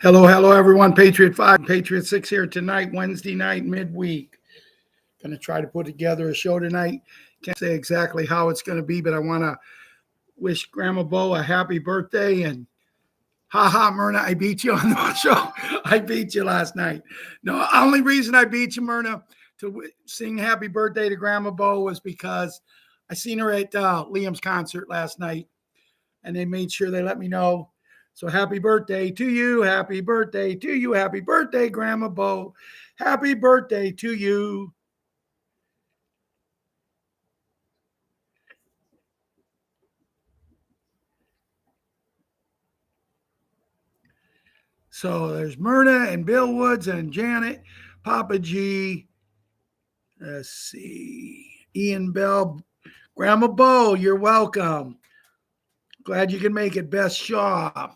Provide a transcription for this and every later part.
Hello, everyone. Patriot 5, Patriot 6 here tonight, Wednesday night, midweek. Going to try to put together a show tonight. Can't say exactly how it's going to be, but I want to wish Grandma Bo a happy birthday. And Myrna, I beat you on the show. I beat you last night. No, only reason I beat you, Myrna, to sing happy birthday to Grandma Bo was because I seen her at Liam's concert last night, and they made sure they let me know. So happy birthday to you. Happy birthday to you. Happy birthday, Grandma Bo. Happy birthday to you. So there's Myrna and Bill Woods and Janet, Papa G. Let's see. Ian Bell. Grandma Bo, you're welcome. Glad you can make it. Best Shaw.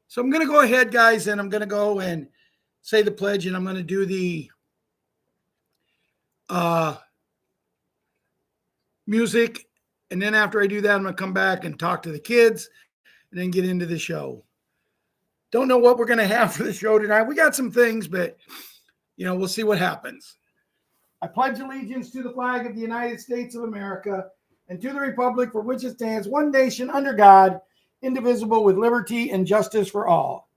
So I'm going to go ahead, guys, and I'm going to go and say the pledge, and I'm going to do the music. And then after I do that, I'm going to come back and talk to the kids and then get into the show. Don't know what we're going to have for the show tonight. We got some things, but, we'll see what happens. I pledge allegiance to the flag of the United States of America and to the republic for which it stands, one nation under God, indivisible, with liberty and justice for all.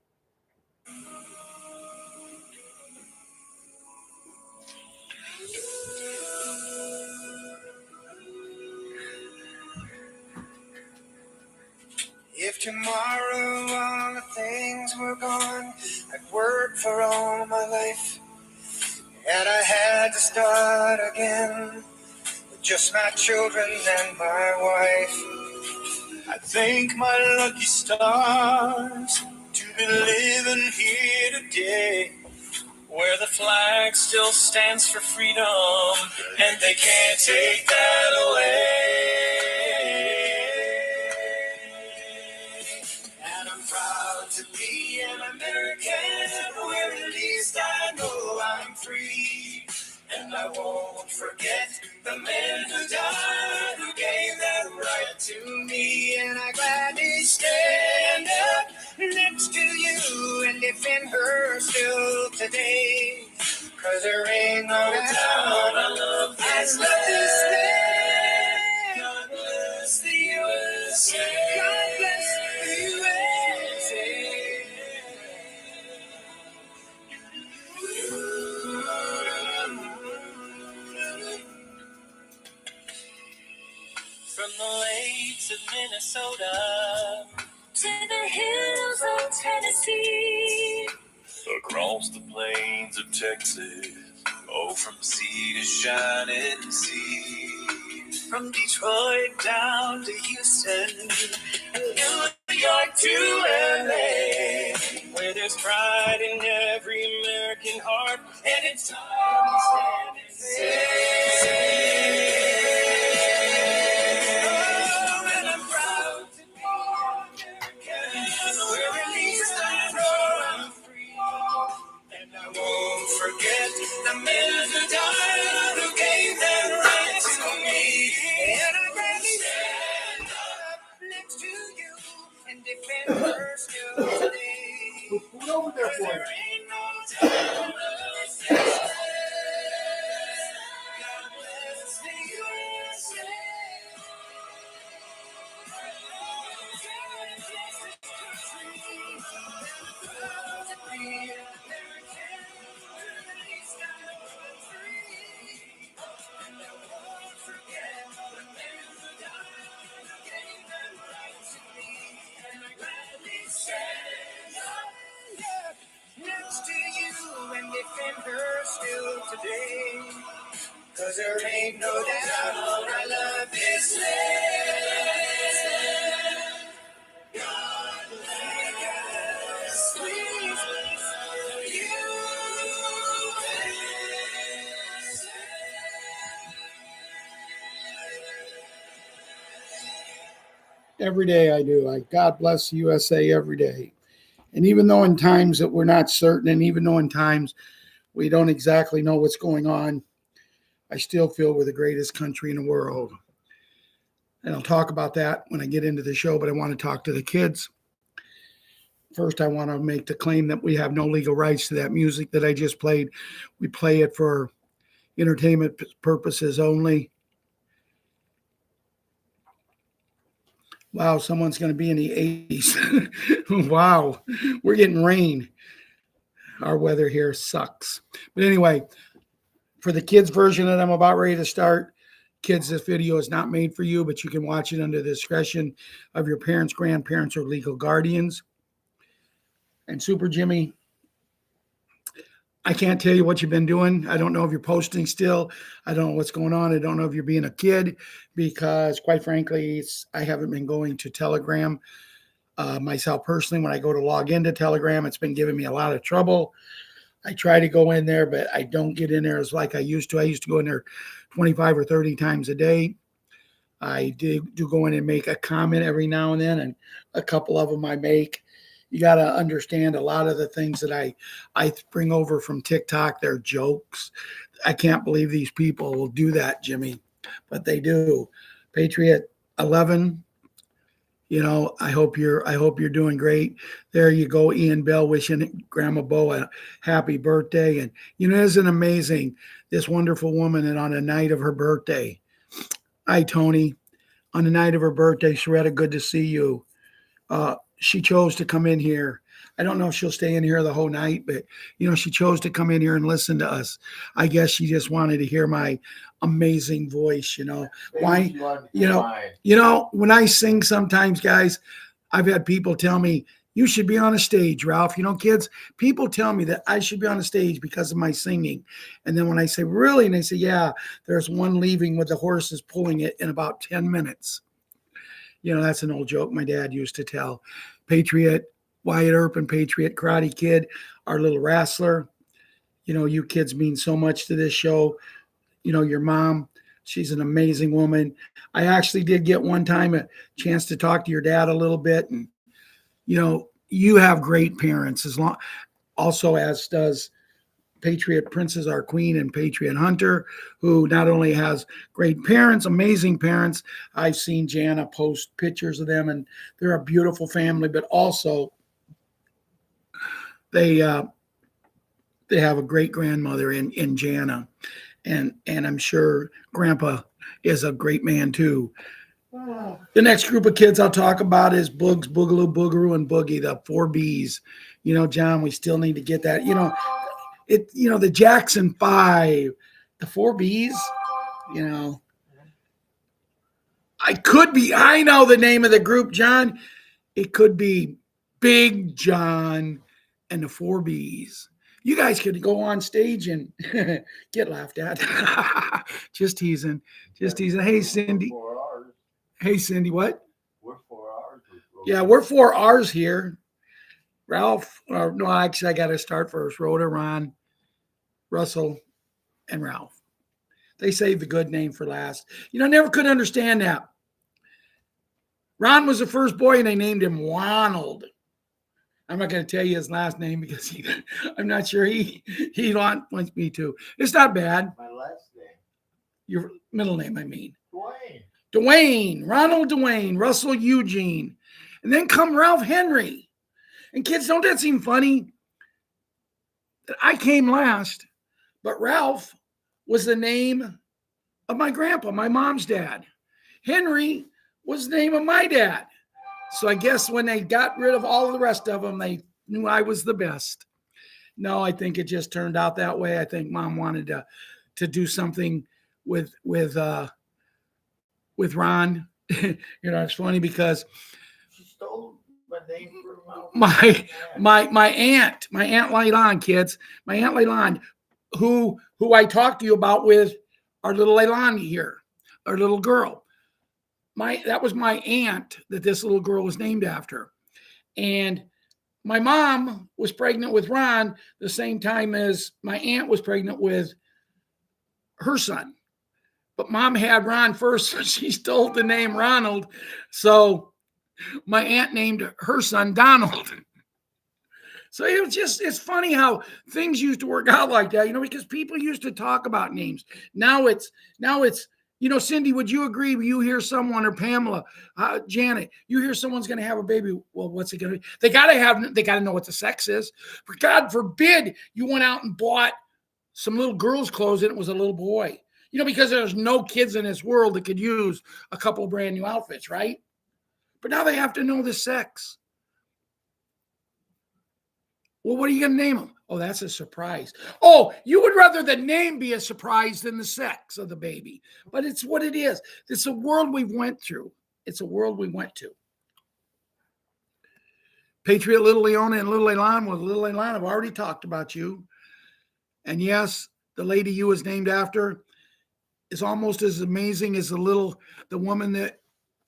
If tomorrow all the things were gone, I'd worked for all my life, and I had to start again with just my children and my wife. I thank my lucky stars to be living here today, where the flag still stands for freedom, and they can't take that away. And I'm proud to be an American, where at least I know I'm free. And I won't forget the men who died, who gave that right to me. And I gladly stand up next to you and defend her still today. 'Cause there ain't no town I love this land. God bless the USA. God bless the USA. From the lakes of Minnesota to the hills of Tennessee, across the plains of Texas, from sea to shining sea. From Detroit down to Houston, New York to LA, where there's pride in every American heart, and it's time to stand and say. And I'm proud to be American, where at least I know I'm free. And I won't forget the men who died, who gave their right to me. And I gladly stand up next to you and defend her still today. Put over there for there ain't no time to say. God bless the USA. Next to you and defend her still today. 'Cause there ain't no doubt I love this land. God bless, please, you. Every day I do. God bless the USA every day. And even though in times that we're not certain, and even though in times we don't exactly know what's going on, I still feel we're the greatest country in the world. And I'll talk about that when I get into the show, but I want to talk to the kids. first I want to make the claim that we have no legal rights to that music that I just played. We play it for entertainment purposes only. Wow, someone's going to be in the 80s. Wow, we're getting rain. Our weather here sucks. But anyway, for the kids version that I'm about ready to start, kids, this video is not made for you, but you can watch it under the discretion of your parents, grandparents, or legal guardians. And Super Jimmy, I can't tell you what you've been doing. I don't know if you're posting still. I don't know what's going on. I don't know if you're being a kid because, quite frankly, I haven't been going to Telegram myself personally. When I go to log into Telegram, it's been giving me a lot of trouble. I try to go in there, but I don't get in there as like I used to. I used to go in there 25 or 30 times a day. I do go in and make a comment every now and then, and a couple of them I make. You got to understand a lot of the things that I bring over from TikTok, they're jokes. I can't believe these people will do that, Jimmy, but they do. Patriot 11, you know, I hope you're doing great. There you go, Ian Bell wishing Grandma Bo a happy birthday. And you know, isn't amazing, this wonderful woman, and on the night of her birthday. Hi, Tony. On the night of her birthday, Sharetta, good to see you. She chose to come in here. I don't know if she'll stay in here the whole night, but you know, she chose to come in here and listen to us. I guess she just wanted to hear my amazing voice. You know why? You know, when I sing, sometimes, guys, I've had people tell me you should be on a stage, Ralph. You know, kids, people tell me that I should be on a stage because of my singing, and then when I say really, and they say, yeah, there's one leaving with the horses pulling it in about 10 minutes. You know, that's an old joke my dad used to tell. Patriot, Wyatt Earp and Patriot Karate Kid, our little wrestler. You know, you kids mean so much to this show. You know, your mom, she's an amazing woman. I actually did get one time a chance to talk to your dad a little bit. And, you know, you have great parents, also as does Patriot Princess, our queen, and Patriot Hunter, who not only has great parents, amazing parents. I've seen Jana post pictures of them, and they're a beautiful family, but also they have a great grandmother in Jana, and I'm sure Grandpa is a great man too. The next group of kids I'll talk about is Boogs, Boogaloo, Boogaroo, and Boogie, the 4 Bs. You know, John, we still need to get that. You know, the Jackson 5, the 4 Bs, you know. I know the name of the group, John. It could be Big John and the 4 Bs. You guys could go on stage and get laughed at. Just teasing. Hey, Cindy. Hey, Cindy, what? We're 4 hours. Yeah, we're 4 R's here. Ralph, no, actually, I got to start first. Rhoda, Ron, Russell, and Ralph. They saved the good name for last. You know, I never could understand that. Ron was the first boy, and they named him Ronald. I'm not going to tell you his last name because I'm not sure he wants me to. It's not bad. My last name. Your middle name, I mean. Dwayne. Ronald Dwayne, Russell Eugene. And then come Ralph Henry. And kids, don't that seem funny? That I came last, but Ralph was the name of my grandpa, my mom's dad. Henry was the name of my dad. So I guess when they got rid of all of the rest of them, they knew I was the best. No, I think it just turned out that way. I think Mom wanted to do something with Ron. You know, it's funny because She stole my name from my aunt Leilon, kids, my Aunt Leilon, who I talked to you about with our little Leilani here, our little girl. That was my aunt that this little girl was named after. And my mom was pregnant with Ron the same time as my aunt was pregnant with her son. But Mom had Ron first, so she stole the name Ronald. So my aunt named her son Donald. So it's funny how things used to work out like that, you know, because people used to talk about names. Now it's You know, Cindy, would you agree? You hear someone, or Pamela, Janet, you hear someone's going to have a baby. Well, what's it going to be? They got to know what the sex is. For God forbid you went out and bought some little girl's clothes and it was a little boy. You know, because there's no kids in this world that could use a couple of brand new outfits, right? But now they have to know the sex. Well, what are you going to name them? Oh, that's a surprise. Oh, you would rather the name be a surprise than the sex of the baby. But it's what it is. It's a world we went through. It's a world we went to. Patriot Little Leona and Little Elan. Well, Little Elan, I've already talked about you. And yes, the lady you was named after is almost as amazing as the woman that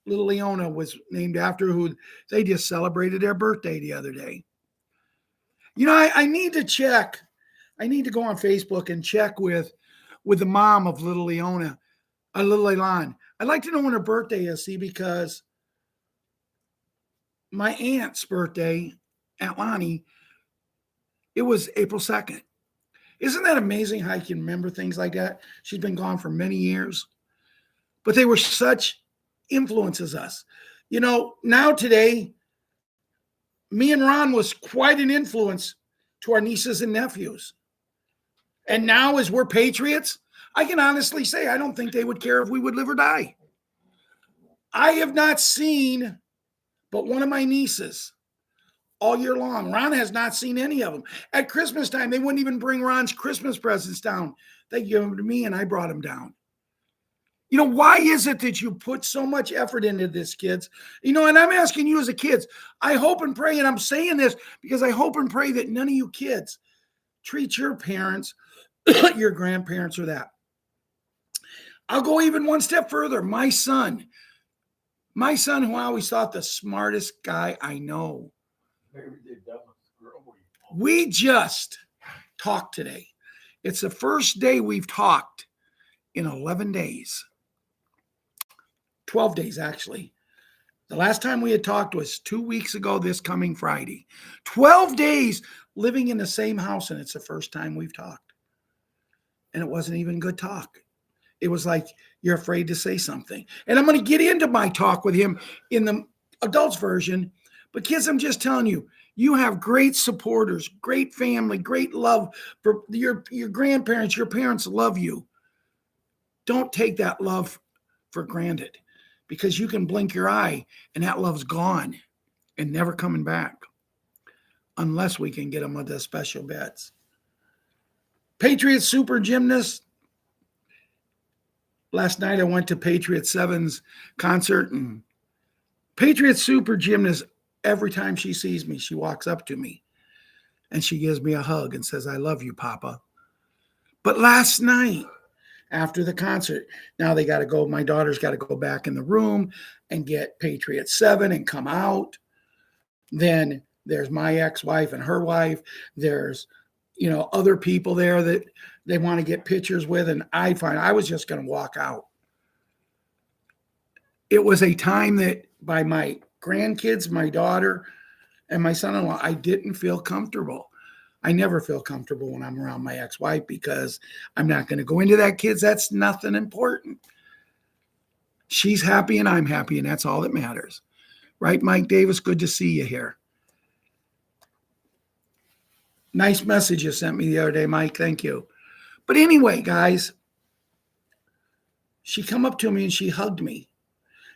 Little Leona was named after, who they just celebrated their birthday the other day. You know, I need to check. I need to go on Facebook and check with the mom of Little Leona, Little Elan. I'd like to know when her birthday is, see, because my aunt's birthday, Aunt Lonnie, it was April 2nd. Isn't that amazing how you can remember things like that? She's been gone for many years. But they were such influences us. You know, now today, me and Ron was quite an influence to our nieces and nephews. And now, as we're Patriots, I can honestly say I don't think they would care if we would live or die. I have not seen but one of my nieces all year long. Ron has not seen any of them. At Christmas time, they wouldn't even bring Ron's Christmas presents down. They gave them to me, and I brought them down. You know, why is it that you put so much effort into this, kids? You know, and I'm asking you as a kids, I hope and pray, and I'm saying this because I hope and pray that none of you kids treat your parents, your grandparents, or that. I'll go even one step further. My son, who I always thought the smartest guy I know. We just talked today. It's the first day we've talked in 11 days. 12 days, actually. The last time we had talked was 2 weeks ago, this coming Friday. 12 days living in the same house, and it's the first time we've talked. And it wasn't even good talk. It was like, you're afraid to say something. And I'm going to get into my talk with him in the adults version. But kids, I'm just telling you, you have great supporters, great family, great love for your grandparents. Your parents love you. Don't take that love for granted, because you can blink your eye and that love's gone and never coming back unless we can get them with the special beds. Patriots Super Gymnast. Last night I went to Patriot 7's concert, and Patriot Super Gymnast, every time she sees me, she walks up to me and she gives me a hug and says, "I love you, Papa." But last night, after the concert, now they got to go, my daughter's got to go back in the room and get Patriot 7 and come out. Then there's my ex-wife and her wife. There's, you know, other people there that they want to get pictures with. And I was just going to walk out. It was a time that by my grandkids, my daughter, and my son-in-law, I didn't feel comfortable. I never feel comfortable when I'm around my ex-wife, because I'm not going to go into that, kids. That's nothing important. She's happy and I'm happy, and that's all that matters. Right, Mike Davis? Good to see you here. Nice message you sent me the other day, Mike. Thank you. But anyway, guys, she come up to me and she hugged me.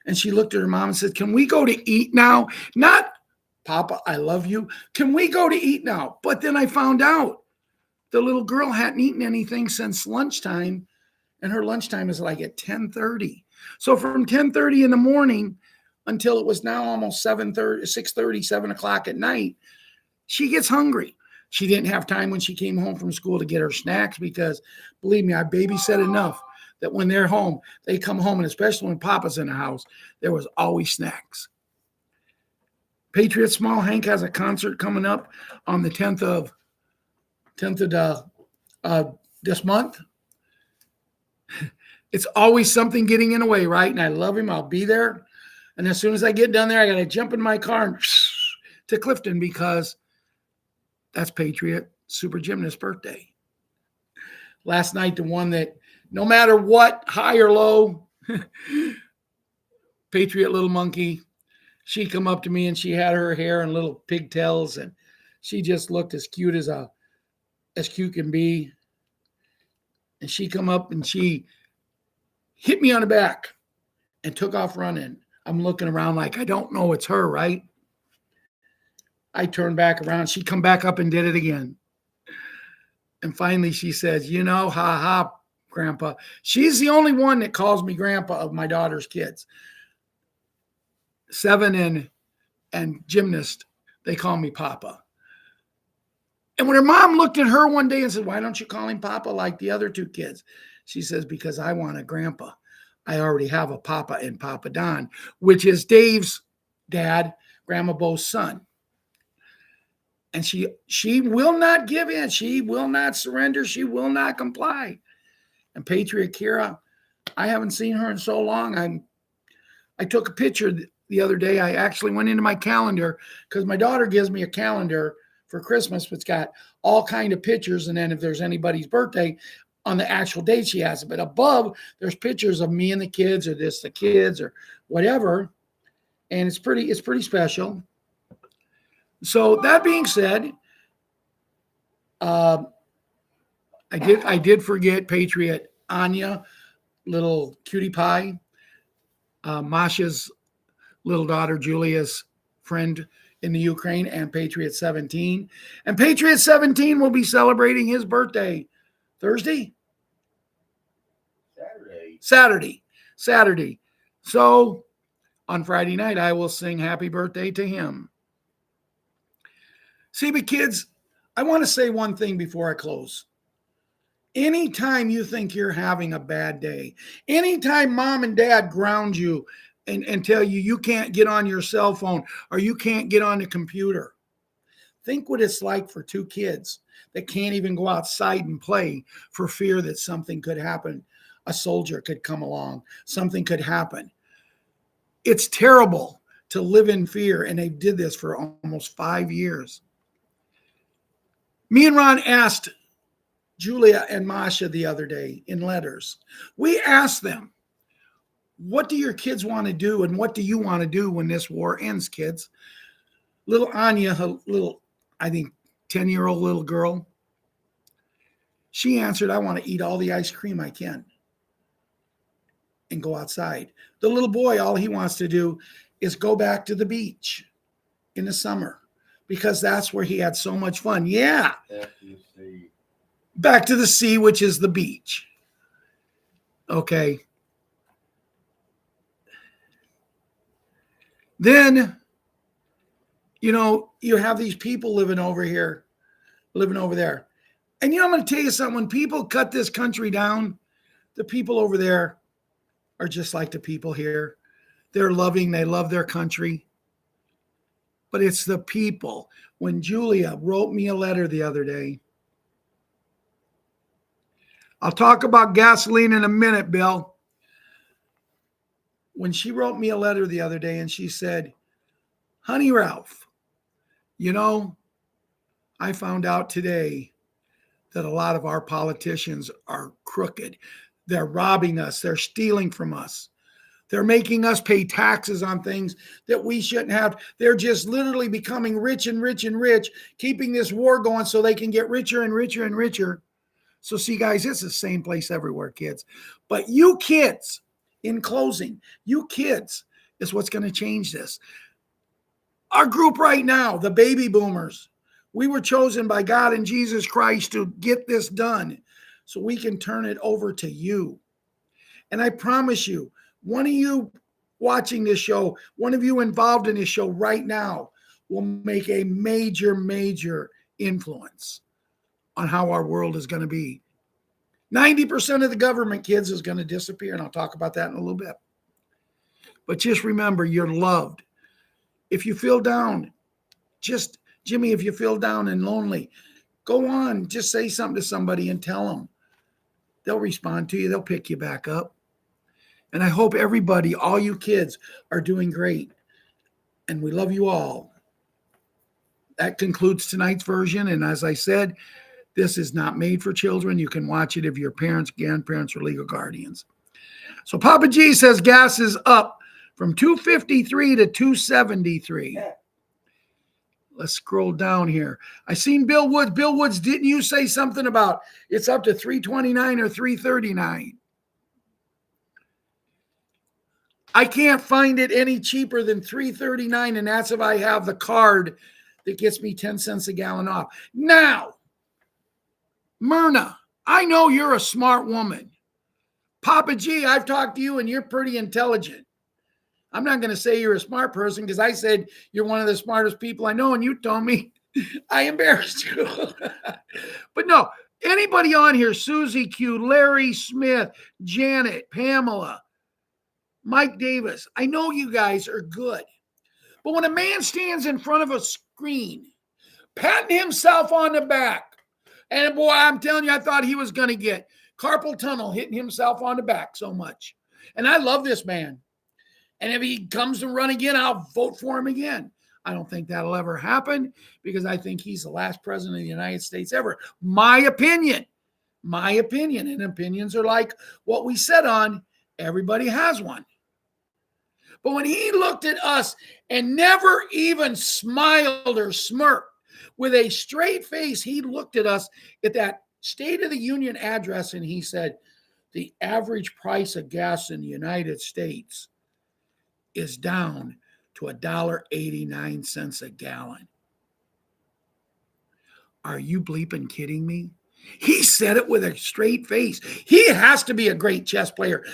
And she looked at her mom and said, "Can we go to eat now?" Not, "Papa, I love you. Can we go to eat now?" But then I found out the little girl hadn't eaten anything since lunchtime, and her lunchtime is like at 10:30. So from 10:30 in the morning until it was now almost 7:30, 6:30, 7 o'clock at night, she gets hungry. She didn't have time when she came home from school to get her snacks, because, believe me, I babysit enough that when they're home, they come home, and especially when Papa's in the house, there was always snacks. Patriot Small Hank has a concert coming up on the 10th of this month. It's always something getting in the way, right? And I love him. I'll be there. And as soon as I get done there, I got to jump in my car and to Clifton, because that's Patriot Super Gymnast birthday. Last night, the one that No matter what, high or low, Patriot little monkey, she come up to me and she had her hair in little pigtails and she just looked as cute as cute can be. And she come up and she hit me on the back and took off running. I'm looking around like, I don't know it's her, right? I turned back around. She come back up and did it again. And finally she says, ha ha, Grandpa. She's the only one that calls me Grandpa of my daughter's kids. 7 and gymnast, they call me Papa. And when her mom looked at her one day and said, why don't you call him Papa like the other 2 kids? She says, because I want a grandpa. I already have a Papa in Papa Don, which is Dave's dad, Grandma Bo's son. And she will not give in. She will not surrender. She will not comply. And Patriot Kira, I haven't seen her in so long. I took a picture the other day. I actually went into my calendar because my daughter gives me a calendar for Christmas. It's got all kind of pictures. And then if there's anybody's birthday on the actual date, she has it. But above, there's pictures of me and the kids or the kids or whatever. And it's pretty special. So that being said, I did forget Patriot Anya, little cutie pie, Masha's little daughter Julia's friend in the Ukraine, and Patriot 17. And Patriot 17 will be celebrating his birthday Thursday? Saturday. So on Friday night, I will sing happy birthday to him. See, but kids, I want to say one thing before I close. Anytime you think you're having a bad day, anytime mom and dad ground you and tell you you can't get on your cell phone or you can't get on the computer, think what it's like for 2 kids that can't even go outside and play for fear that something could happen. A soldier could come along. Something could happen. It's terrible to live in fear, and they did this for almost 5 years. Me and Ron asked Julia and Masha the other day in letters. We asked them, what do your kids want to do and what do you want to do when this war ends, kids? Little Anya, a little, I think, 10-year-old little girl, she answered, I want to eat all the ice cream I can and go outside. The little boy, all he wants to do is go back to the beach in the summer because that's where he had so much fun. Yeah. Back to the sea, which is the beach. Okay. Then, you have these people living over here, living over there. And I'm going to tell you something. When people cut this country down, the people over there are just like the people here. They're loving. They love their country. But it's the people. When Julia wrote me a letter the other day, I'll talk about gasoline in a minute, Bill. When she wrote me a letter the other day and she said, honey, Ralph, I found out today that a lot of our politicians are crooked. They're robbing us. They're stealing from us. They're making us pay taxes on things that we shouldn't have. They're just literally becoming rich and rich and rich, keeping this war going so they can get richer and richer and richer. So see, guys, it's the same place everywhere, kids. But you kids, in closing, you kids is what's going to change this. Our group right now, the baby boomers, we were chosen by God and Jesus Christ to get this done so we can turn it over to you. And I promise you, one of you watching this show, one of you involved in this show right now will make a major, major influence on how our world is going to be. 90% of the government, kids, is going to disappear, and I'll talk about that in a little bit. But just remember, you're loved. If you feel down, Jimmy, if you feel down and lonely, go on, just say something to somebody and tell them. They'll respond to you. They'll pick you back up. And I hope everybody, all you kids, are doing great. And we love you all. That concludes tonight's version. And as I said, This is not made for children. You can watch it if your parents, grandparents, or legal guardians. So Papa G says gas is up from $2.53 to $2.73. Yeah. Let's scroll down here. I seen Bill Woods. Bill Woods, didn't you say something about it's up to $3.29 or $3.39? I can't find it any cheaper than $3.39, and that's if I have the card that gets me 10 cents a gallon off. Now, Myrna, I know you're a smart woman. Papa G, I've talked to you, and you're pretty intelligent. I'm not going to say you're a smart person because I said you're one of the smartest people I know, and you told me I embarrassed you. But no, anybody on here, Susie Q, Larry Smith, Janet, Pamela, Mike Davis, I know you guys are good. But when a man stands in front of a screen, patting himself on the back, and boy, I'm telling you, I thought he was going to get carpal tunnel hitting himself on the back so much. And I love this man. And if he comes to run again, I'll vote for him again. I don't think that'll ever happen because I think he's the last president of the United States ever. My opinion. And opinions are like what we said on. Everybody has one. But when he looked at us and never even smiled or smirked, with a straight face, he looked at us at that State of the Union address and he said, the average price of gas in the United States is down to $1.89 a gallon. Are you bleeping kidding me? He said it with a straight face. He has to be a great chess player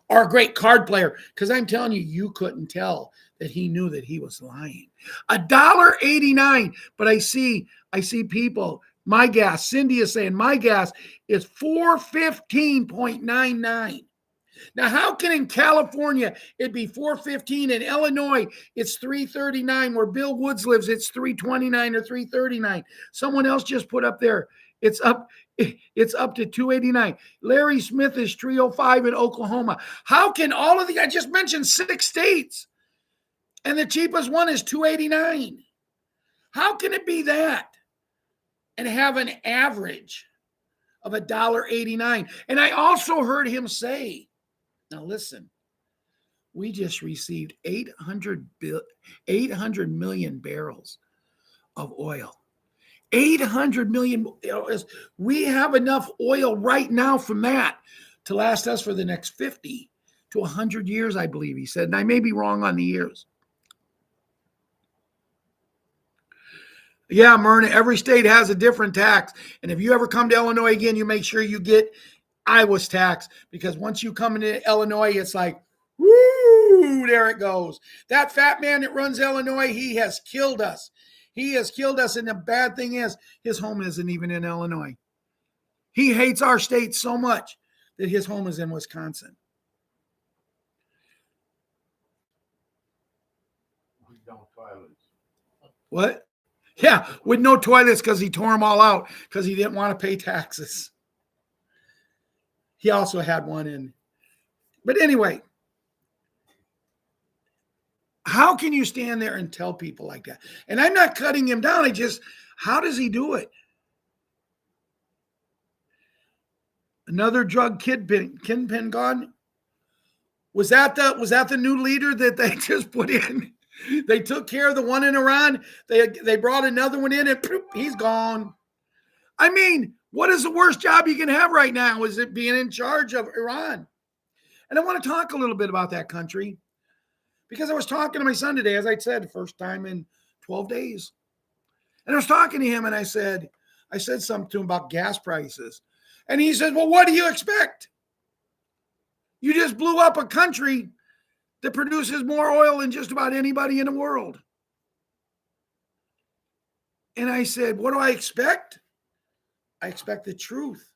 or a great card player because I'm telling you, you couldn't tell that he knew that he was lying. $1.89, but I see people, my gas, Cindy is saying my gas is $4.15.99. Now, how can in California it be $4.15? In Illinois, it's $3.39. Where Bill Woods lives, it's $3.29 or $3.39. Someone else just put up there, it's up to $2.89. Larry Smith is $3.05 in Oklahoma. How can all of the, I just mentioned 6 states, and the cheapest one is $2.89. How can it be that and have an average of $1.89? And I also heard him say, now listen, we just received 800 million barrels of oil. 800 million. We have enough oil right now from that to last us for the next 50 to 100 years, I believe he said. And I may be wrong on the years. Yeah, Myrna, every state has a different tax. And if you ever come to Illinois again, you make sure you get Iowa's tax, because once you come into Illinois, it's like, woo, there it goes. That fat man that runs Illinois, he has killed us. He has killed us. And the bad thing is, his home isn't even in Illinois. He hates our state so much that his home is in Wisconsin. With no toilets. What? Yeah, with no toilets because he tore them all out because he didn't want to pay taxes. He also had one in. But anyway, how can you stand there and tell people like that? And I'm not cutting him down. How does he do it? Another drug kingpin gone? Was that the new leader that they just put in? They took care of the one in Iran. They brought another one in and poof, he's gone. I mean, what is the worst job you can have right now? Is it being in charge of Iran? And I want to talk a little bit about that country because I was talking to my son today, as I said, first time in 12 days. And I was talking to him and I said something to him about gas prices. And he said, well, what do you expect? You just blew up a country that produces more oil than just about anybody in the world. And I said, what do I expect? I expect the truth.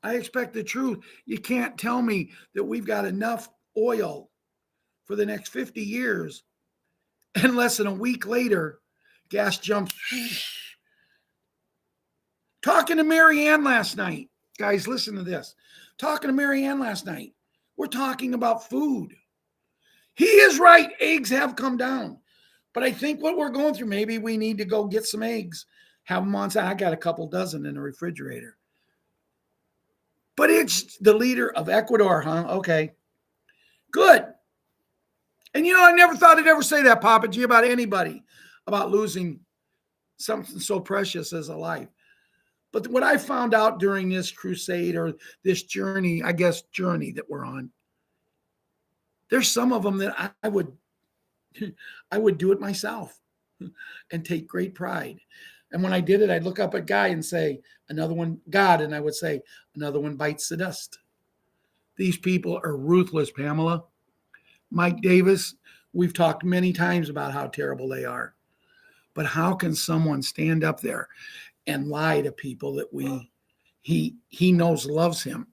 I expect the truth. You can't tell me that we've got enough oil for the next 50 years. And less than a week later, gas jumps. Talking to Marianne last night. Guys, listen to this. Talking to Marianne last night. We're talking about food. He is right. Eggs have come down. But I think what we're going through, maybe we need to go get some eggs, have them on site. I got a couple dozen in the refrigerator. But it's the leader of Ecuador, huh? Okay. Good. And I never thought I'd ever say that, Papa G, about anybody, about losing something so precious as a life. But what I found out during this crusade or this journey, I guess, journey that we're on, there's some of them that I would do it myself and take great pride. And when I did it, I'd look up at Guy and say, another one, God, and I would say, another one bites the dust. These people are ruthless, Pamela. Mike Davis, we've talked many times about how terrible they are. But how can someone stand up there and lie to people that he knows loves him?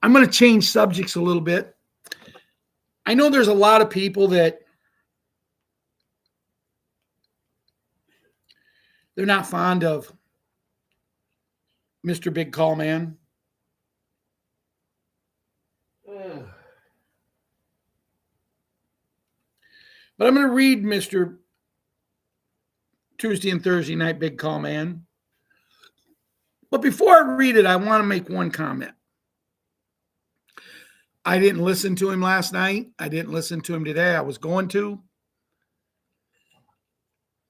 I'm going to change subjects a little bit. I know there's a lot of people that they're not fond of Mr. Big Call Man. But I'm going to read Mr. Tuesday and Thursday Night Big Call Man. But before I read it, I want to make one comment. I didn't listen to him last night. I didn't listen to him today. I was going to.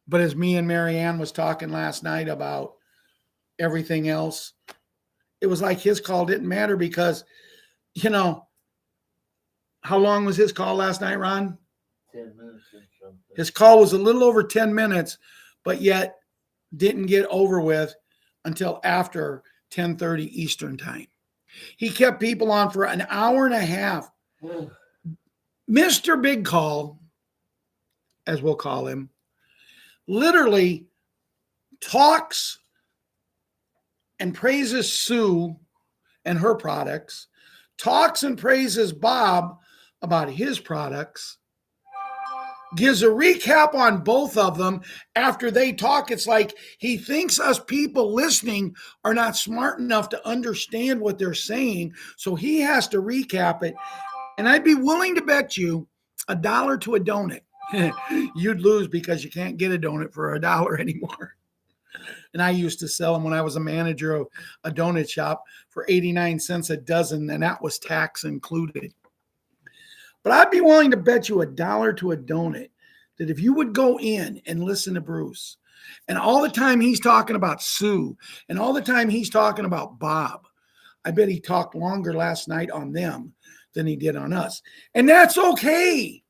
But as me and Marianne was talking last night about everything else, it was like his call didn't matter because, how long was his call last night, Ron? 10 minutes or something. His call was a little over 10 minutes, but yet didn't get over with until after 10:30 Eastern time. He kept people on for an hour and a half. Mr. Big Call, as we'll call him, literally talks and praises Sue and her products, talks and praises Bob about his products, gives a recap on both of them after they talk. It's like he thinks us people listening are not smart enough to understand what they're saying, so he has to recap it. And I'd be willing to bet you $1 to a donut. You'd lose because you can't get a donut for $1 anymore. And I used to sell them when I was a manager of a donut shop for 89 cents a dozen, and that was tax included. But I'd be willing to bet you $1 to a donut that if you would go in and listen to Bruce, and all the time he's talking about Sue, and all the time he's talking about Bob, I bet he talked longer last night on them than he did on us. And that's okay.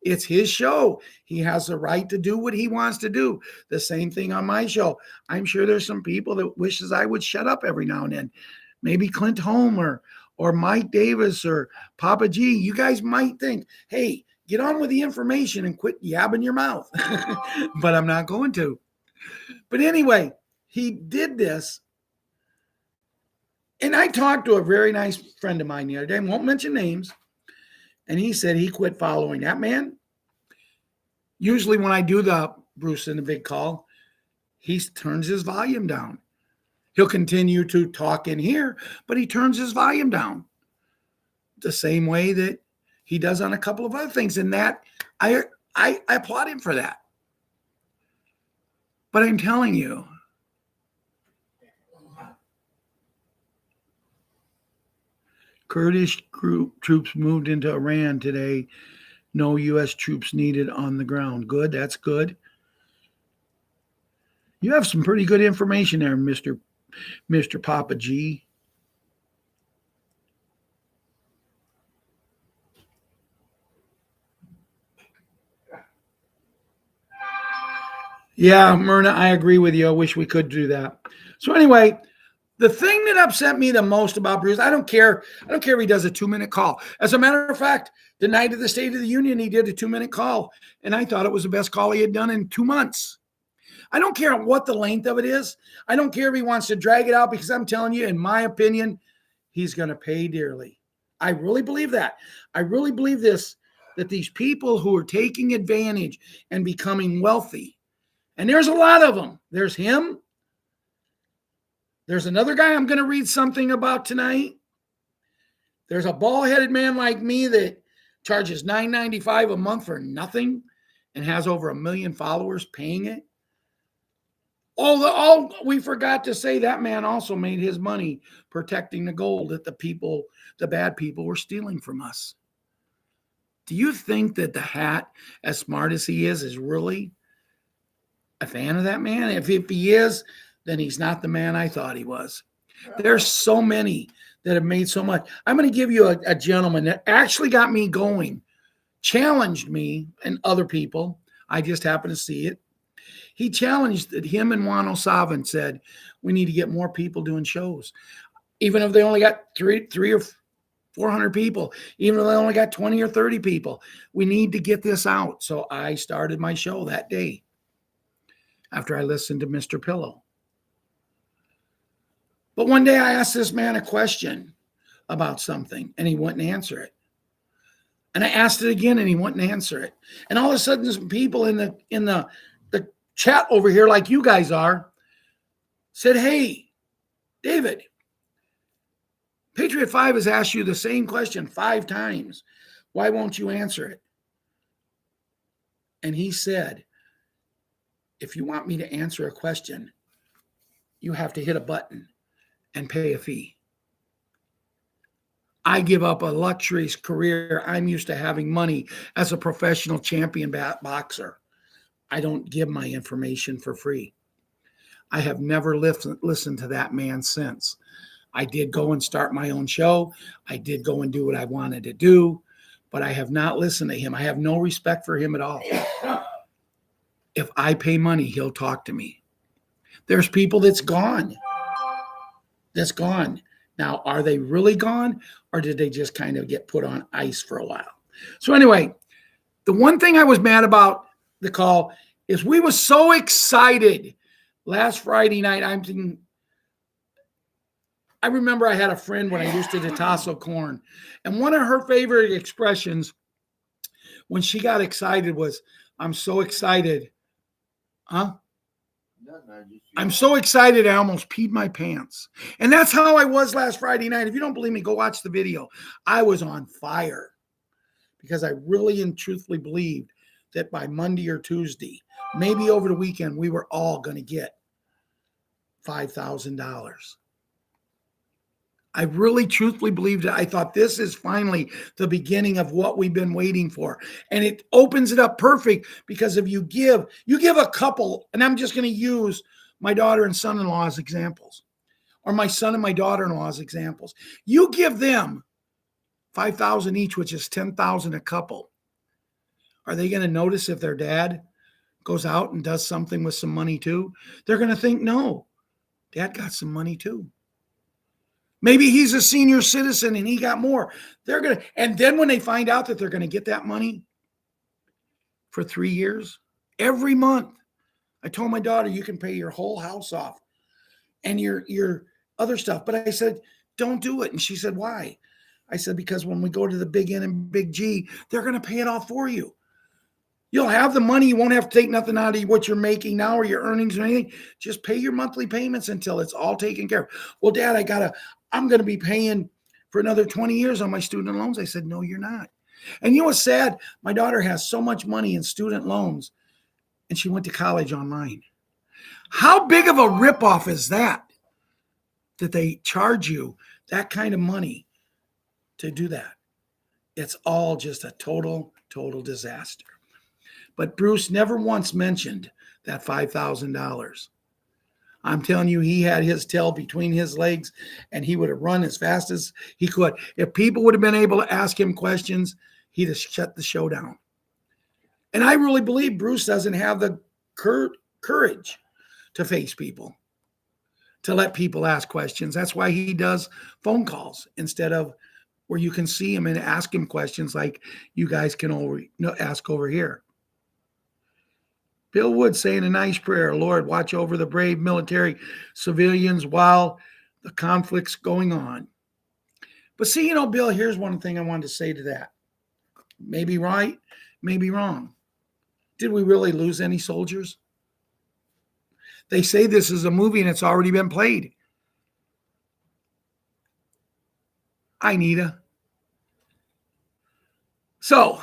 It's his show. He has the right to do what he wants to do. The same thing on my show. I'm sure there's some people that wishes I would shut up every now and then. Maybe Clint Homer or Mike Davis or Papa G. You guys might think, hey, get on with the information and quit yabbing your mouth. But I'm not going to. But anyway, he did this. And I talked to a very nice friend of mine the other day, won't mention names. And he said he quit following that man. Usually when I do the Bruce and the Big Call, he turns his volume down. He'll continue to talk in here, but he turns his volume down the same way that he does on a couple of other things. And that I applaud him for that. But I'm telling you, Kurdish troops moved into Iran today. No U.S. troops needed on the ground. Good. That's good. You have some pretty good information there, Mr. Papa G. Yeah, Myrna, I agree with you. I wish we could do that. So anyway, the thing that upset me the most about Bruce, I don't care if he does a 2-minute call. As a matter of fact, the night of the State of the Union, he did a 2-minute call, and I thought it was the best call he had done in 2 months. I don't care what the length of it is. I don't care if he wants to drag it out, because I'm telling you, in my opinion, he's going to pay dearly. I really believe that. I really believe this, that these people who are taking advantage and becoming wealthy, and there's a lot of them. There's him. There's another guy I'm going to read something about tonight. There's a bald-headed man like me that charges $9.95 a month for nothing and has over 1 million followers paying it. All we forgot to say, that man also made his money protecting the gold that the bad people were stealing from us. Do you think that the hat, as smart as he is really a fan of that man? If he is, then he's not the man I thought he was. There's so many that have made so much. I'm going to give you a gentleman that actually got me going, challenged me and other people. I just happened to see it. He challenged that him and Juan O'Savin said, we need to get more people doing shows. Even if they only got three or 400 people, even if they only got 20 or 30 people, we need to get this out. So I started my show that day after I listened to Mr. Pillow. But one day I asked this man a question about something and he wouldn't answer it. And I asked it again and he wouldn't answer it. And all of a sudden some people in the chat over here, like you guys are, said, hey, David, Patriot 5 has asked you the same question 5 times. Why won't you answer it? And he said, if you want me to answer a question, you have to hit a button and pay a fee. I give up a luxurious career. I'm used to having money as a professional champion boxer. I don't give my information for free. I have never listened to that man since. I did go and start my own show. I did go and do what I wanted to do, but I have not listened to him. I have no respect for him at all. If I pay money, he'll talk to me. There's people that's gone. Now, are they really gone, or did they just kind of get put on ice for a while? So anyway, the one thing I was mad about the call is we were so excited last Friday night. I remember I had a friend when I used to tassel corn, and one of her favorite expressions when she got excited was, I'm so excited. Huh? I'm so excited I almost peed my pants. And that's how I was last Friday night. If you don't believe me, go watch the video. I was on fire because I really and truthfully believed that by Monday or Tuesday, maybe over the weekend, we were all going to get $5,000. I really truthfully believed it. I thought this is finally the beginning of what we've been waiting for. And it opens it up perfect because if you give a couple, and I'm just going to use my daughter and son-in-law as examples, or my son and my daughter-in-law as examples. You give them $5,000 each, which is $10,000 a couple. Are they going to notice if their dad goes out and does something with some money too? They're going to think, no, dad got some money too. Maybe he's a senior citizen and he got more. And then when they find out that they're going to get that money for 3 years, every month, I told my daughter, you can pay your whole house off and your other stuff. But I said, don't do it. And she said, why? I said, because when we go to the big N and big G, they're going to pay it off for you. You'll have the money. You won't have to take nothing out of what you're making now or your earnings or anything. Just pay your monthly payments until it's all taken care of. Well, Dad, I'm going to be paying for another 20 years on my student loans. I said, no, you're not. And you know what's sad? My daughter has so much money in student loans and she went to college online. How big of a ripoff is that they charge you that kind of money to do that? It's all just a total disaster. But Bruce never once mentioned that $5,000. I'm telling you, he had his tail between his legs and he would have run as fast as he could. If people would have been able to ask him questions, he'd have shut the show down. And I really believe Bruce doesn't have the courage to face people, to let people ask questions. That's why he does phone calls instead of where you can see him and ask him questions like you guys can ask over here. Bill Wood saying a nice prayer. Lord, watch over the brave military civilians while the conflict's going on. But see, Bill, here's one thing I wanted to say to that. Maybe right, maybe wrong. Did we really lose any soldiers? They say this is a movie and it's already been played. Hi, Nita. So,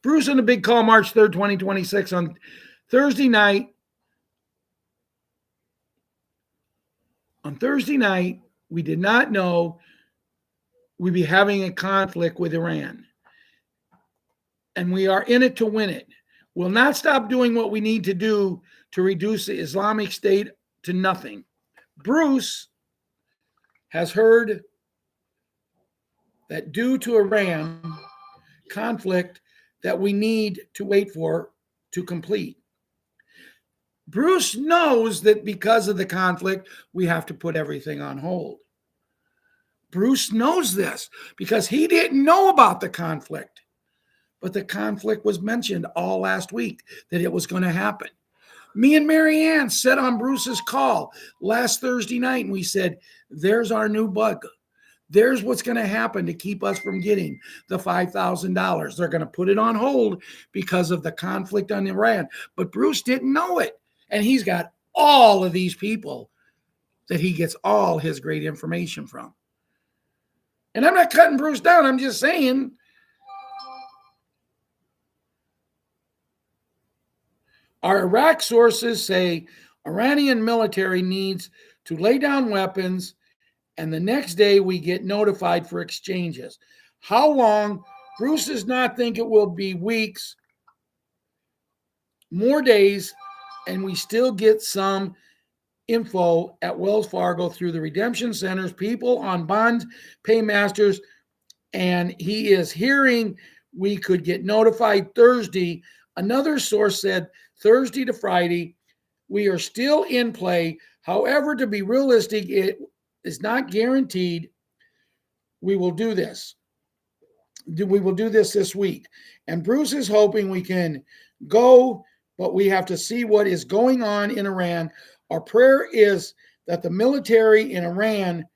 Bruce on the big call March 3rd, 2026 on Thursday night. On Thursday night, we did not know we'd be having a conflict with Iran. And we are in it to win it. We'll not stop doing what we need to do to reduce the Islamic State to nothing. Bruce has heard that due to Iran conflict that we need to wait for to complete. Bruce knows that because of the conflict, we have to put everything on hold. Bruce knows this because he didn't know about the conflict. But the conflict was mentioned all last week that it was going to happen. Me and Marianne sat on Bruce's call last Thursday night and we said, there's our new bug. There's what's going to happen to keep us from getting the $5,000. They're going to put it on hold because of the conflict on Iran. But Bruce didn't know it. And he's got all of these people that he gets all his great information from. And I'm not cutting Bruce down. I'm just saying, our Iraq sources say Iranian military needs to lay down weapons, and the next day we get notified for exchanges. How long? Bruce does not think it will be weeks, more days, and we still get some info at Wells Fargo through the redemption centers, people on bond paymasters, and he is hearing we could get notified Thursday. Another source said Thursday to Friday. We are still in play. However, to be realistic, it is not guaranteed we will do this. We will do this week. And Bruce is hoping we can go, but we have to see what is going on in Iran. Our prayer is that the military in Iran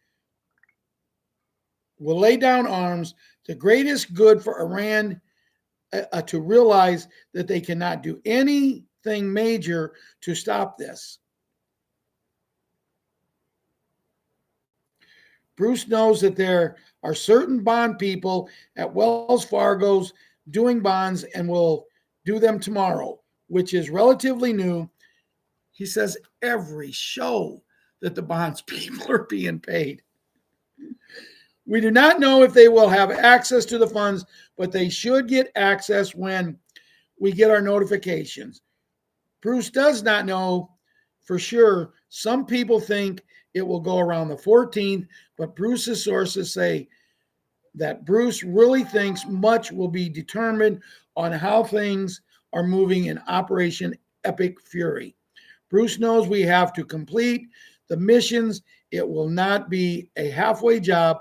will lay down arms. The greatest good for Iran to realize that they cannot do anything major to stop this. Bruce knows that there are certain bond people at Wells Fargo's doing bonds and will do them tomorrow, which is relatively new. He says every show that the bonds people are being paid. We do not know if they will have access to the funds, but they should get access when we get our notifications. Bruce does not know for sure. Some people think it will go around the 14th, but Bruce's sources say that Bruce really thinks much will be determined on how things are moving in Operation Epic Fury. Bruce knows we have to complete the missions. It will not be a halfway job.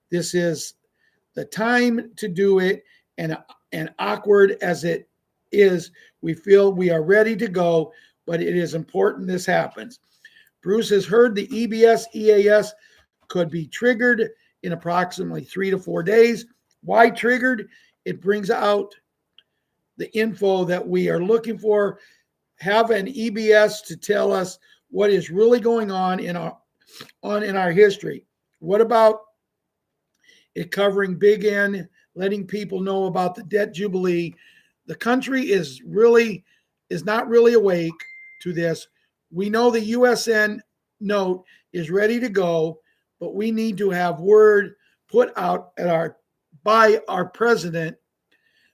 This is the time to do it, and awkward as it is, we feel we are ready to go, but it is important this happens. Bruce has heard the EBS EAS could be triggered in approximately 3 to 4 days. Why triggered? It brings out the info that we are looking for. Have an EBS to tell us what is really going on in our history. What about it covering Big N, letting people know about the debt jubilee? The country is not really awake to this. We know the USN note is ready to go, but we need to have word put out by our president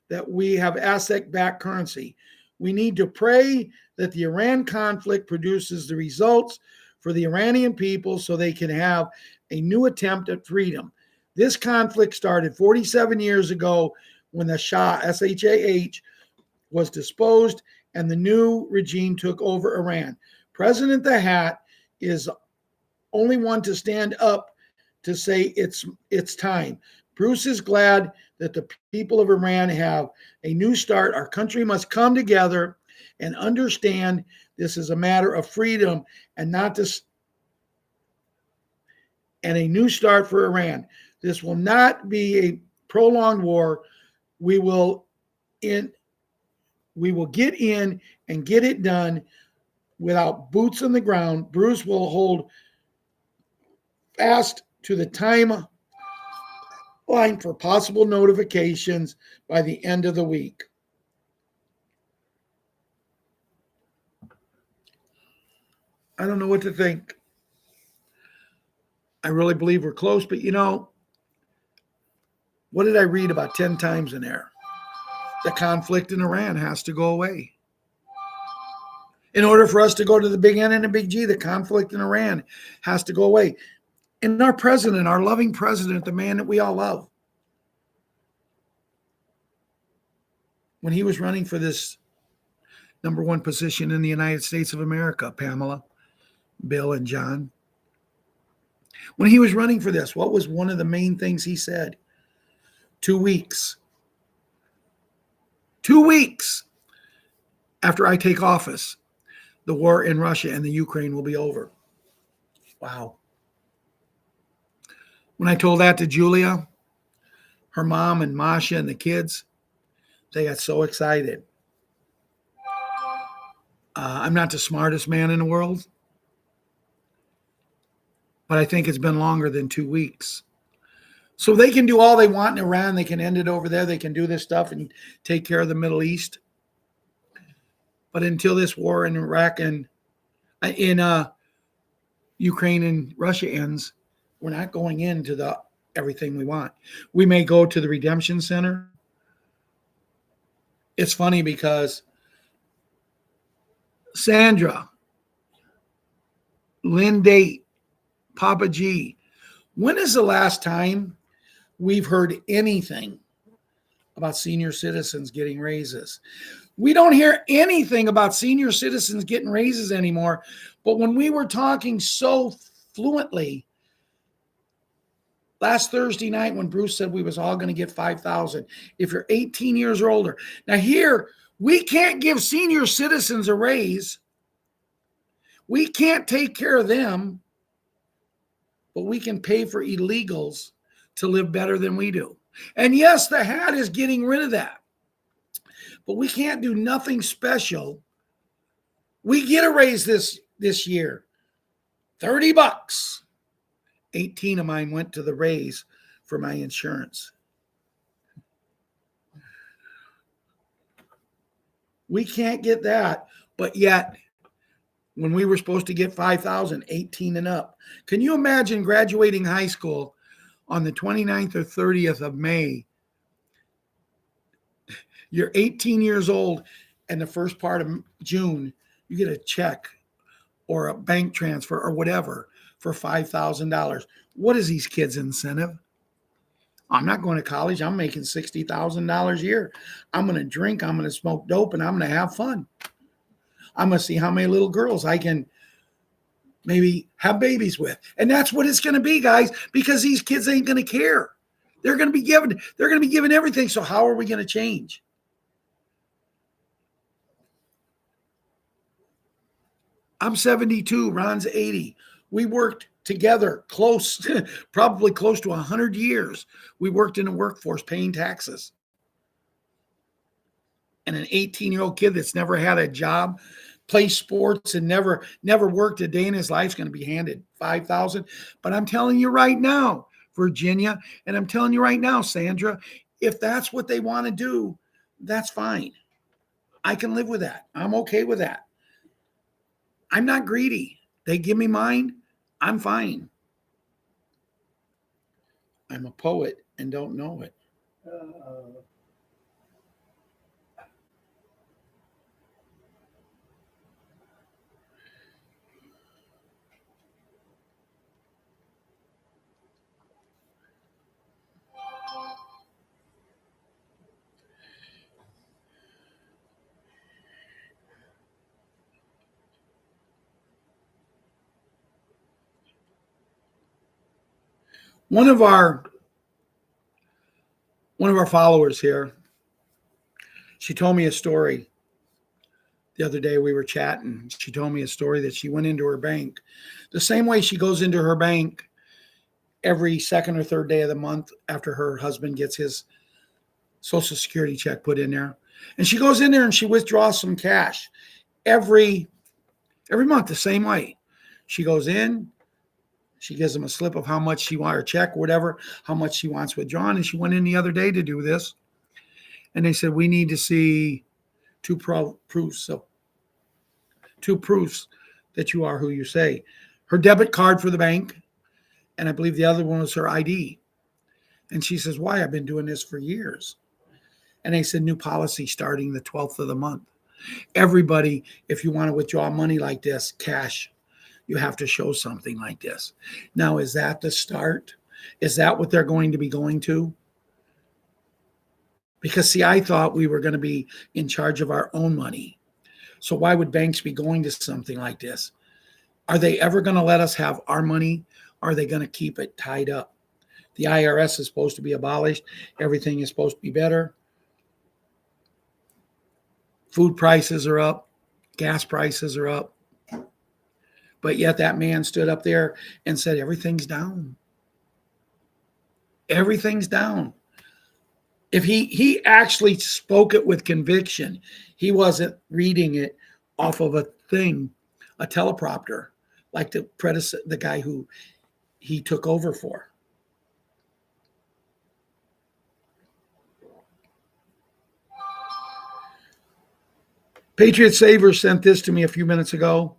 that we have asset-backed currency. We need to pray that the Iran conflict produces the results for the Iranian people so they can have a new attempt at freedom. This conflict started 47 years ago when the Shah, S-H-A-H, was disposed and the new regime took over Iran. President the Hat is only one to stand up to say it's time. Bruce is glad that the people of Iran have a new start. Our country must come together and understand this is a matter of freedom and not this, and a new start for Iran. This will not be a prolonged war. We will get in and get it done without boots on the ground. Bruce will hold fast to the time line for possible notifications by the end of the week. I don't know what to think. I really believe we're close, but what did I read about 10 times in there? The conflict in Iran has to go away. In order for us to go to the big N and the big G, the conflict in Iran has to go away. And our president, our loving president, the man that we all love, when he was running for this number one position in the United States of America, Pamela, Bill, and John, when he was running for this, what was one of the main things he said? 2 weeks. 2 weeks after I take office, the war in Russia and the Ukraine will be over. Wow. When I told that to Julia, her mom and Masha and the kids, they got so excited. I'm not the smartest man in the world, but I think it's been longer than 2 weeks. So they can do all they want in Iran. They can end it over there. They can do this stuff and take care of the Middle East. But until this war in Iraq and in Ukraine and Russia ends, we're not going into the everything we want. We may go to the Redemption Center. It's funny because Sandra, Lynn Date, Papa G, when is the last time we've heard anything about senior citizens getting raises? We don't hear anything about senior citizens getting raises anymore. But when we were talking so fluently last Thursday night when Bruce said we was all going to get $5,000 if you're 18 years or older. Now here, we can't give senior citizens a raise. We can't take care of them, but we can pay for illegals to live better than we do. And yes, the hat is getting rid of that. But we can't do nothing special. We get a raise this year, $30. 18 of mine went to the raise for my insurance. We can't get that, but yet when we were supposed to get 5,000, 18 and up. Can you imagine graduating high school on the 29th or 30th of May? You're 18 years old, and the first part of June, you get a check or a bank transfer or whatever for $5,000. What is these kids' incentive? I'm not going to college. I'm making $60,000 a year. I'm going to drink. I'm going to smoke dope, and I'm going to have fun. I'm going to see how many little girls I can maybe have babies with. And that's what it's going to be, guys, because these kids ain't going to care. They're going to be given everything. So how are we going to change? I'm 72. Ron's 80. We worked together probably close to 100 years. We worked in the workforce paying taxes. And an 18-year-old kid that's never had a job, plays sports, and never worked a day in his life is going to be handed $5,000. But I'm telling you right now, Virginia, and I'm telling you right now, Sandra, if that's what they want to do, that's fine. I can live with that. I'm okay with that. I'm not greedy. They give me mine, I'm fine. I'm a poet and don't know it. One of our followers here, she told me a story the other day. We were chatting. She told me a story that she went into her bank the same way she goes into her bank every second or third day of the month after her husband gets his Social Security check put in there. And she goes in there and she withdraws some cash every month the same way. She goes in, She gives them a slip of how much she wants, or check, whatever, how much she wants withdrawn. And she went in the other day to do this. And they said, we need to see proofs that you are who you say. Her debit card for the bank, and I believe the other one was her ID. And she says, why? I've been doing this for years. And they said, new policy starting the 12th of the month. Everybody, if you want to withdraw money like this, cash, you have to show something like this. Now, is that the start? Is that what they're going to be going to? Because, see, I thought we were going to be in charge of our own money. So why would banks be going to something like this? Are they ever going to let us have our money? Or are they going to keep it tied up? The IRS is supposed to be abolished. Everything is supposed to be better. Food prices are up. Gas prices are up. But yet that man stood up there and said, everything's down. Everything's down. If he actually spoke it with conviction, he wasn't reading it off of a thing, a teleprompter, like the guy who he took over for. Patriot Saver sent this to me a few minutes ago.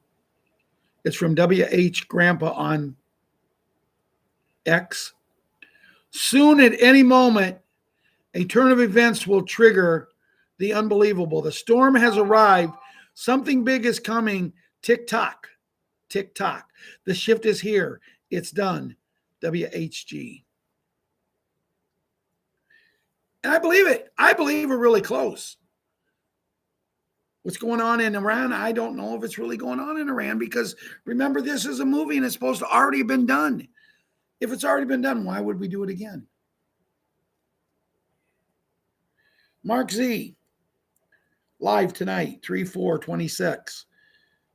It's from WH Grandpa on X. Soon, at any moment, a turn of events will trigger the unbelievable. The storm has arrived. Something big is coming. Tick tock. Tick tock. The shift is here. It's done. WHG. And I believe it. I believe we're really close. What's going on in Iran? I don't know if it's really going on in Iran, because remember, this is a movie and it's supposed to already have been done. If it's already been done, why would we do it again? Mark Z, live tonight, 3/4/26.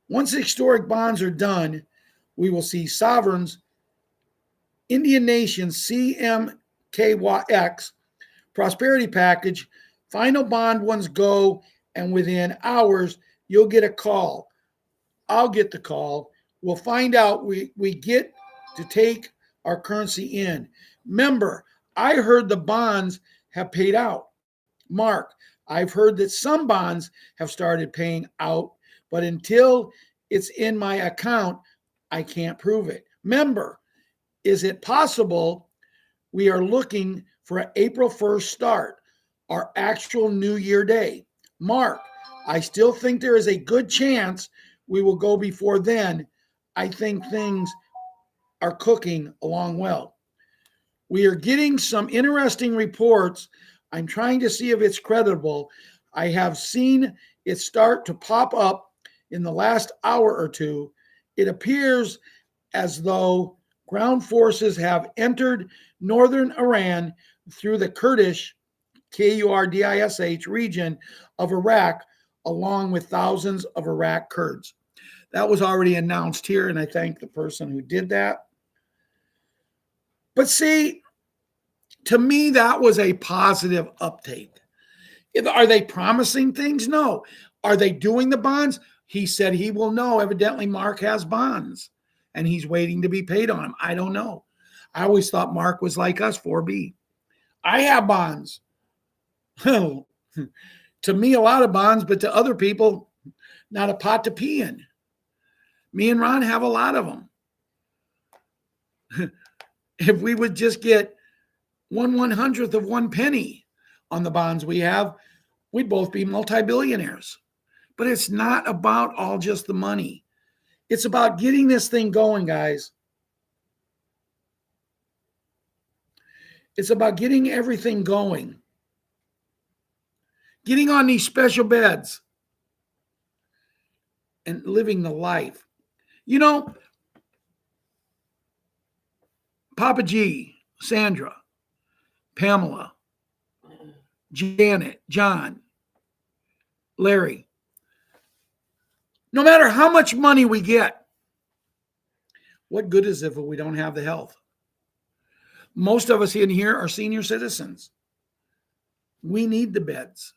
Once historic bonds are done, we will see sovereigns, Indian nations, CMKYX, prosperity package, final bond ones go, and within hours, you'll get a call. I'll get the call. We'll find out we get to take our currency in. Remember, I heard the bonds have paid out. Mark, I've heard that some bonds have started paying out, but until it's in my account, I can't prove it. Remember, is it possible we are looking for an April 1st start, our actual New Year day? Mark, I still think there is a good chance we will go before then. I think things are cooking along well. We are getting some interesting reports. I'm trying to see if it's credible. I have seen it start to pop up in the last hour or two. It appears as though ground forces have entered northern Iran through the Kurdish, Kurdish region of Iraq, along with thousands of Iraq Kurds. That was already announced here, and I thank the person who did that. But see, to me, that was a positive uptake. Are they promising things? No. Are they doing the bonds? He said he will know. Evidently, Mark has bonds, and he's waiting to be paid on them. I don't know. I always thought Mark was like us, 4B. I have bonds. To me, a lot of bonds, but to other people, not a pot to pee in. Me and Ron have a lot of them. If we would just get 1/100th of 1 penny on the bonds we have, we'd both be multi-billionaires. But it's not about all just the money. It's about getting this thing going, guys. It's about getting everything going. Getting on these special beds and living the life. You know, Papa G, Sandra, Pamela, Janet, John, Larry, no matter how much money we get, what good is it if we don't have the health? Most of us in here are senior citizens. We need the beds.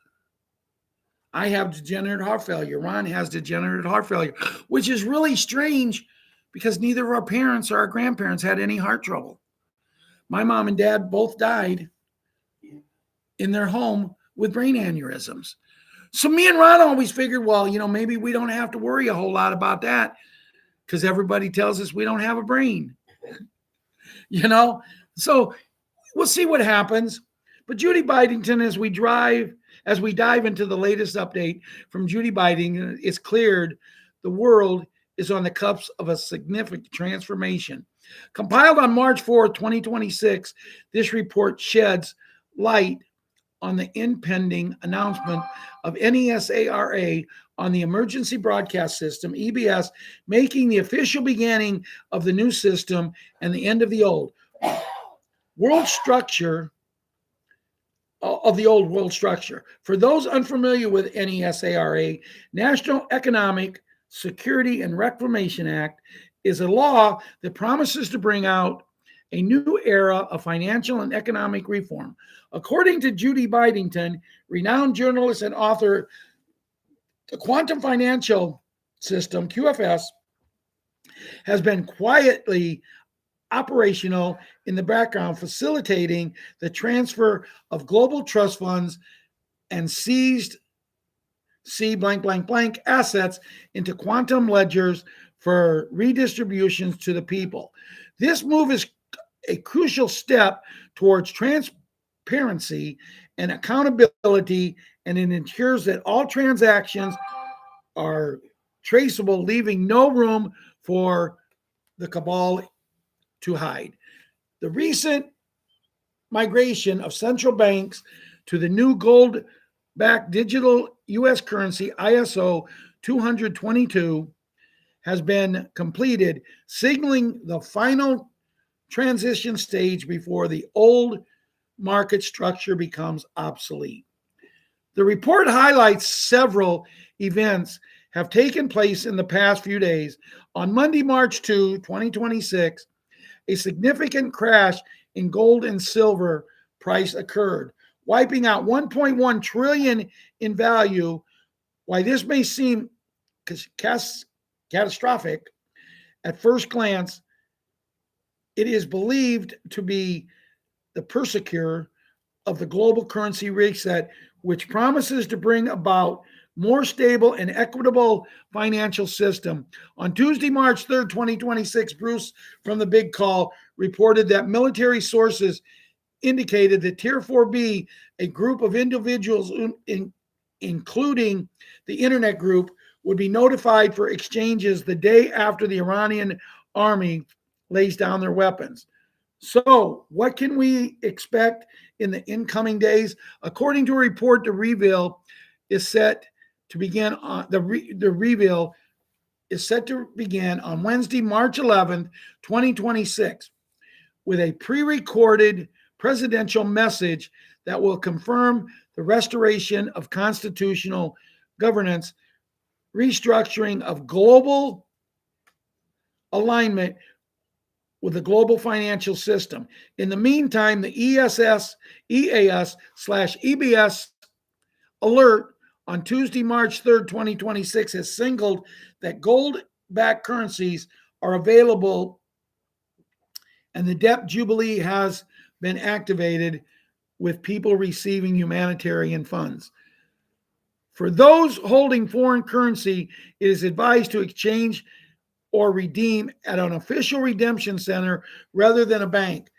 I have degenerative heart failure. Ron has degenerative heart failure, which is really strange because neither of our parents or our grandparents had any heart trouble. My mom and dad both died in their home with brain aneurysms. So me and Ron always figured, well, maybe we don't have to worry a whole lot about that because everybody tells us we don't have a brain. So we'll see what happens. But Judy Bidington, as we dive into the latest update from Judy Bidington, it's cleared the world is on the cusp of a significant transformation. Compiled on March 4th, 2026, this report sheds light on the impending announcement of NESARA on the Emergency Broadcast System, EBS, making the official beginning of the new system and the end of the old world structure. For those unfamiliar with NESARA, National Economic Security and Reclamation Act is a law that promises to bring out a new era of financial and economic reform. According to Judy Bidington, renowned journalist and author, the quantum financial system, QFS, has been quietly operational in the background, facilitating the transfer of global trust funds and seized assets into quantum ledgers for redistributions to the people. This move is a crucial step towards transparency and accountability, and it ensures that all transactions are traceable, leaving no room for the cabal to hide. The recent migration of central banks to the new gold-backed digital U.S. currency, ISO 222, has been completed, signaling the final transition stage before the old market structure becomes obsolete. The report highlights several events have taken place in the past few days. On Monday, March 2, 2026, a significant crash in gold and silver price occurred, wiping out 1.1 trillion in value. While this may seem catastrophic at first glance, it is believed to be the precursor of the global currency reset, which promises to bring about more stable and equitable financial system. On Tuesday, March 3rd, 2026, Bruce from the Big Call reported that military sources indicated that Tier 4B, a group of individuals, including the Internet Group, would be notified for exchanges the day after the Iranian army lays down their weapons. So, what can we expect in the incoming days? According to a report, the reveal is set to begin on Wednesday, March 11th, 2026, with a pre-recorded presidential message that will confirm the restoration of constitutional governance, restructuring of global alignment with the global financial system. In the meantime, the EAS/EBS alert on Tuesday, March 3rd, 2026, has signaled that gold-backed currencies are available and the debt jubilee has been activated, with people receiving humanitarian funds. For those holding foreign currency, it is advised to exchange or redeem at an official redemption center rather than a bank.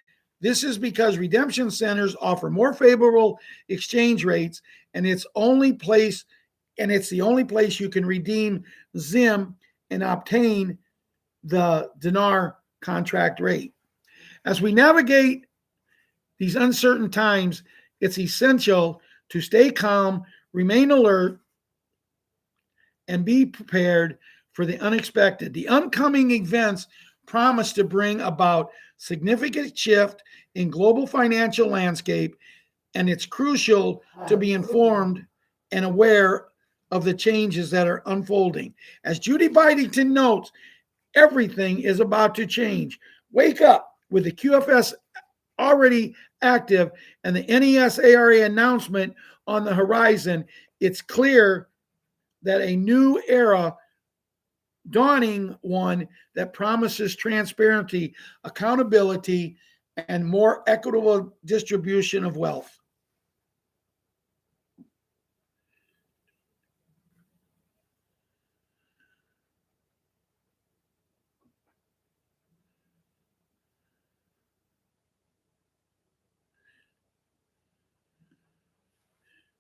This is because redemption centers offer more favorable exchange rates, and it's the only place you can redeem ZIM and obtain the dinar contract rate. As we navigate these uncertain times, it's essential to stay calm, remain alert, and be prepared for the unexpected. The upcoming events promise to bring about significant shift in global financial landscape, and it's crucial to be informed and aware of the changes that are unfolding. As Judy Bidington notes, everything is about to change. Wake up. With the QFS already active and the NESARA announcement on the horizon, it's clear that a new era dawning one that promises transparency, accountability, and more equitable distribution of wealth.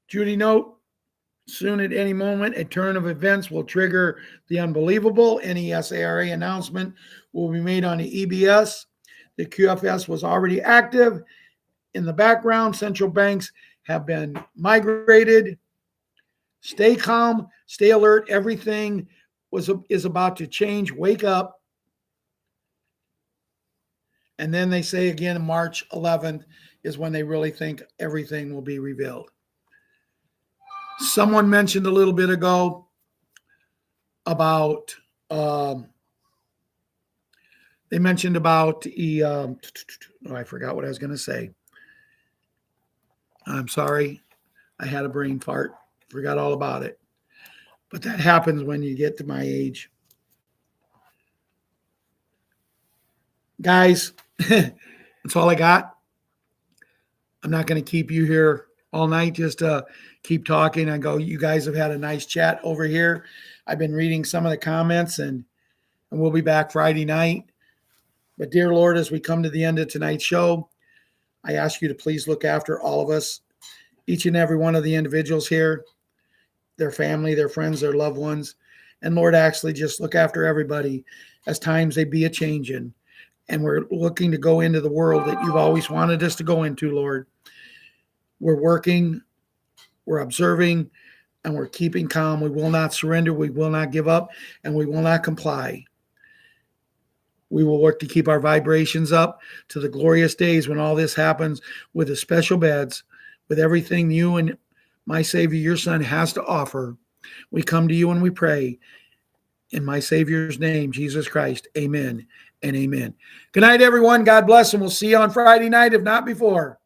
Judy note, soon at any moment, a turn of events will trigger the unbelievable. NESARA announcement will be made on the EBS. The QFS was already active. In the background, central banks have been migrated. Stay calm, stay alert. Everything is about to change. Wake up. And then they say again, March 11th is when they really think everything will be revealed. Someone mentioned a little bit ago about they mentioned about I forgot what I was going to say. I'm sorry. I had a brain fart. Forgot all about it. But that happens when you get to my age. Guys, that's all I got. I'm not going to keep you here all night just to keep talking. I go, you guys have had a nice chat over here. I've been reading some of the comments, and we'll be back Friday night. But dear Lord, as we come to the end of tonight's show, I ask you to please look after all of us, each and every one of the individuals here, their family, their friends, their loved ones. And Lord, actually just look after everybody as times they be a-changing. And we're looking to go into the world that you've always wanted us to go into, Lord. We're working, we're observing, and we're keeping calm. We will not surrender, we will not give up, and we will not comply. We will work to keep our vibrations up to the glorious days when all this happens, with the special beds, with everything you and my Savior, your Son, has to offer. We come to you and we pray in my Savior's name, Jesus Christ. Amen and amen. Good night, everyone. God bless, and we'll see you on Friday night, if not before.